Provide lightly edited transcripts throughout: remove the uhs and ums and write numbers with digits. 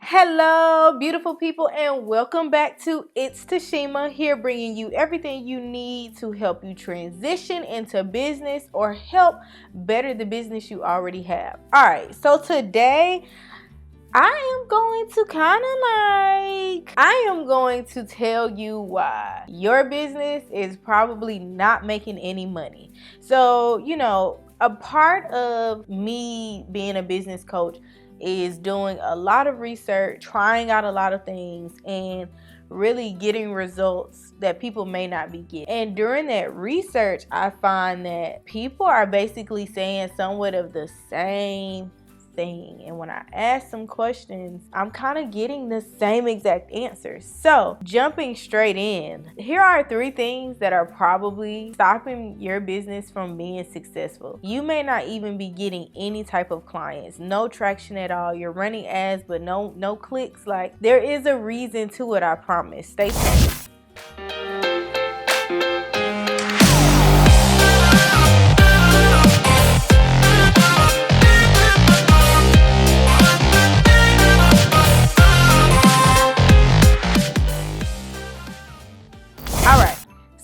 Hello, beautiful people, and welcome back to It's Tashima, here bringing you everything you need to help you transition into business or help better the business you already have. All right, so today I am going to tell you why your business is probably not making any money. So, a part of me being a business coach is doing a lot of research, trying out a lot of things, and really getting results that people may not be getting. And during that research, I find that people are basically saying somewhat of the same thing. And when I ask some questions, I'm kind of getting the same exact answers. So jumping straight in, here are 3 things that are probably stopping your business from being successful. You may not even be getting any type of clients, no traction at all. You're running ads, but no clicks. Like, there is a reason to it, I promise. Stay tuned.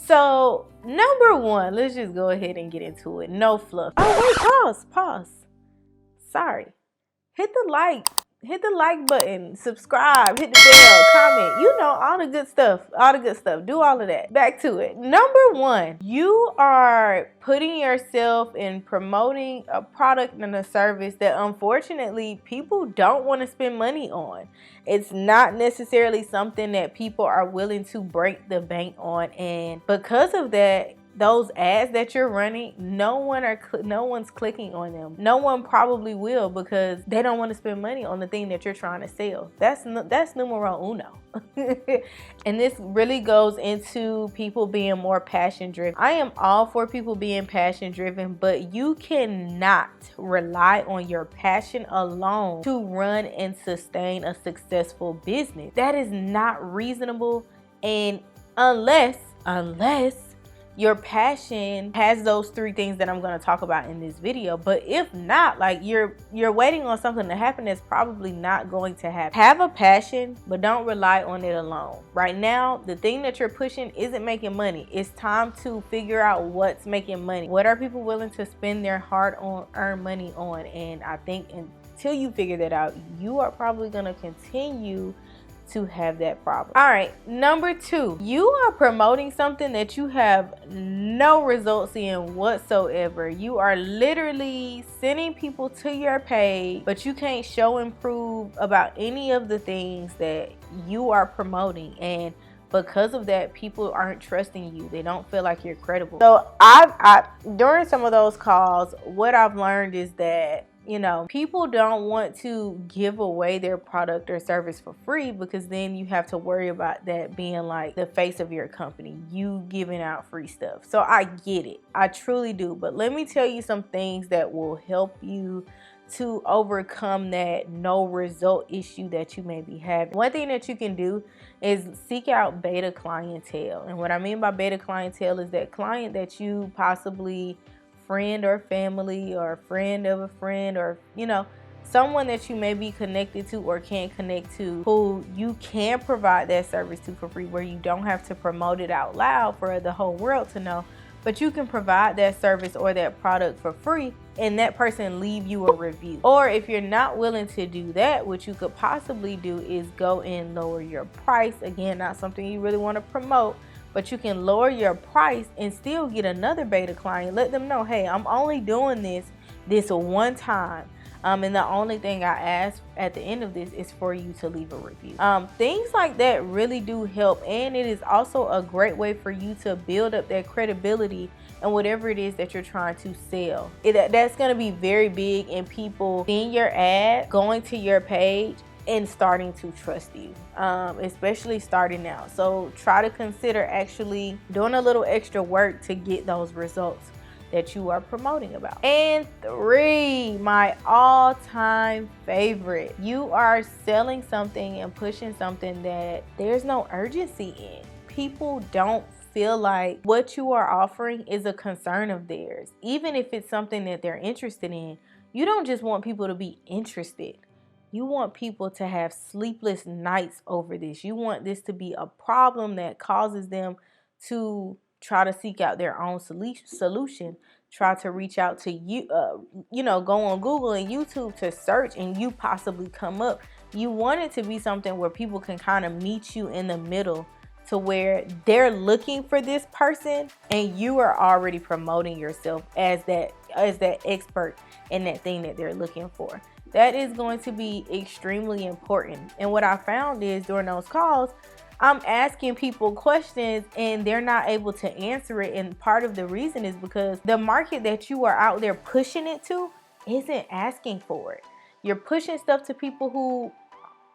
So, number 1, let's just go ahead and get into it. No fluff. Oh, wait, pause. Sorry. Hit the like button, subscribe, hit the bell, comment, all the good stuff. Do all of that. Back to it. Number 1, you are putting yourself in promoting a product and a service that unfortunately people don't want to spend money on. It's not necessarily something that people are willing to break the bank on, and because of that, those ads that you're running, no one's clicking on them. No one probably will, because they don't want to spend money on the thing that you're trying to sell. That's numero uno. And this really goes into people being more passion driven. I am all for people being passion driven, but you cannot rely on your passion alone to run and sustain a successful business. That is not reasonable. And unless your passion has those 3 things that I'm going to talk about in this video. But if not, like, you're waiting on something to happen that's probably not going to happen. Have a passion, but don't rely on it alone. Right now, the thing that you're pushing isn't making money. It's time to figure out what's making money. What are people willing to spend their hard-earned money on? And I think until you figure that out, you are probably going to continue to have that problem. All right, number 2, you are promoting something that you have no results in whatsoever. You are literally sending people to your page, but you can't show and prove about any of the things that you are promoting. And because of that, people aren't trusting you. They don't feel like you're credible. So I during some of those calls, what I've learned is that people don't want to give away their product or service for free, because then you have to worry about that being like the face of your company, you giving out free stuff. So I get it. I truly do. But let me tell you some things that will help you to overcome that no result issue that you may be having. One thing that you can do is seek out beta clientele. And what I mean by beta clientele is that client that you possibly friend or family or friend of a friend, or someone that you may be connected to or can connect to, who you can provide that service to for free, where you don't have to promote it out loud for the whole world to know, but you can provide that service or that product for free, and that person leave you a review. Or if you're not willing to do that, what you could possibly do is go and lower your price. Again, not something you really want to promote, but you can lower your price and still get another beta client. Let them know, hey, I'm only doing this one time. And the only thing I ask at the end of this is for you to leave a review. Things like that really do help. And it is also a great way for you to build up that credibility and whatever it is that you're trying to sell. That's going to be very big in people seeing your ad, going to your page, and starting to trust you, especially starting out. So try to consider actually doing a little extra work to get those results that you are promoting about. And 3, my all-time favorite, you are selling something and pushing something that there's no urgency in. People don't feel like what you are offering is a concern of theirs. Even if it's something that they're interested in, you don't just want people to be interested. You want people to have sleepless nights over this. You want this to be a problem that causes them to try to seek out their own solution. Try to reach out to you, go on Google and YouTube to search, and you possibly come up. You want it to be something where people can kind of meet you in the middle, to where they're looking for this person and you are already promoting yourself as that expert in that thing that they're looking for. That is going to be extremely important. And what I found is during those calls, I'm asking people questions and they're not able to answer it. And part of the reason is because the market that you are out there pushing it to isn't asking for it. You're pushing stuff to people who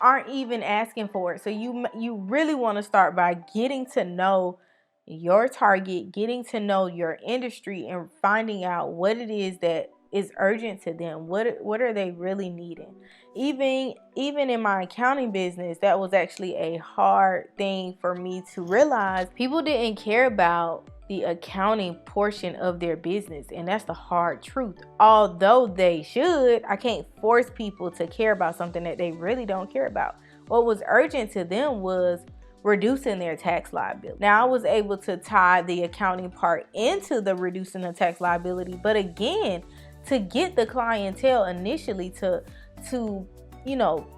aren't even asking for it. So you really want to start by getting to know your target, getting to know your industry, and finding out what it is that is urgent to them. What are they really needing? Even in my accounting business, that was actually a hard thing for me to realize. People didn't care about the accounting portion of their business, and that's the hard truth. Although they should, I can't force people to care about something that they really don't care about. What was urgent to them was reducing their tax liability. Now, I was able to tie the accounting part into the reducing the tax liability, but again, to get the clientele initially to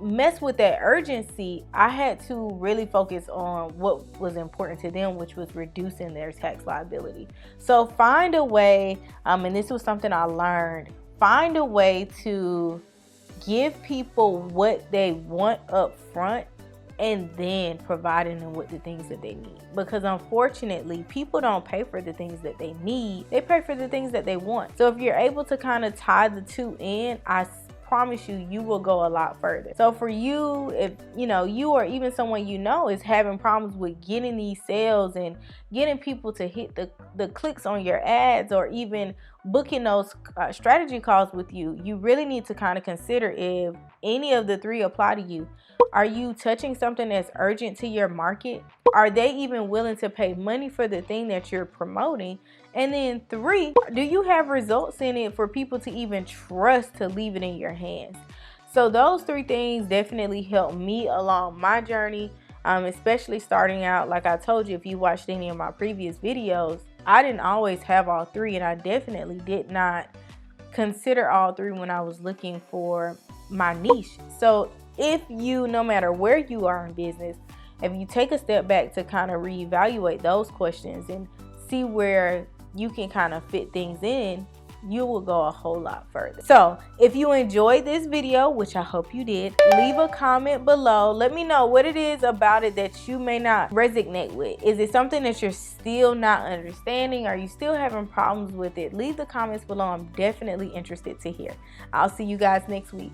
mess with that urgency, I had to really focus on what was important to them, which was reducing their tax liability. So find a way, and this was something I learned, find a way to give people what they want up front, and then providing them with the things that they need. Because unfortunately, people don't pay for the things that they need. They pay for the things that they want. So if you're able to kind of tie the two in, I promise you will go a lot further. So for you, if you or even someone is having problems with getting these sales and getting people to hit the clicks on your ads, or even booking those strategy calls with you, you really need to kind of consider if any of the three apply to you. Are you touching something that's urgent to your market? Are they even willing to pay money for the thing that you're promoting? And then 3, do you have results in it for people to even trust to leave it in your hands? So those 3 things definitely helped me along my journey, especially starting out. Like I told you, if you watched any of my previous videos, I didn't always have all 3, and I definitely did not consider all 3 when I was looking for my niche. So if you, no matter where you are in business, if you take a step back to kind of reevaluate those questions and see where you can kind of fit things in, you will go a whole lot further. So if you enjoyed this video, which I hope you did, leave a comment below. Let me know what it is about it that you may not resonate with. Is it something that you're still not understanding? Are you still having problems with it? Leave the comments below. I'm definitely interested to hear. I'll see you guys next week.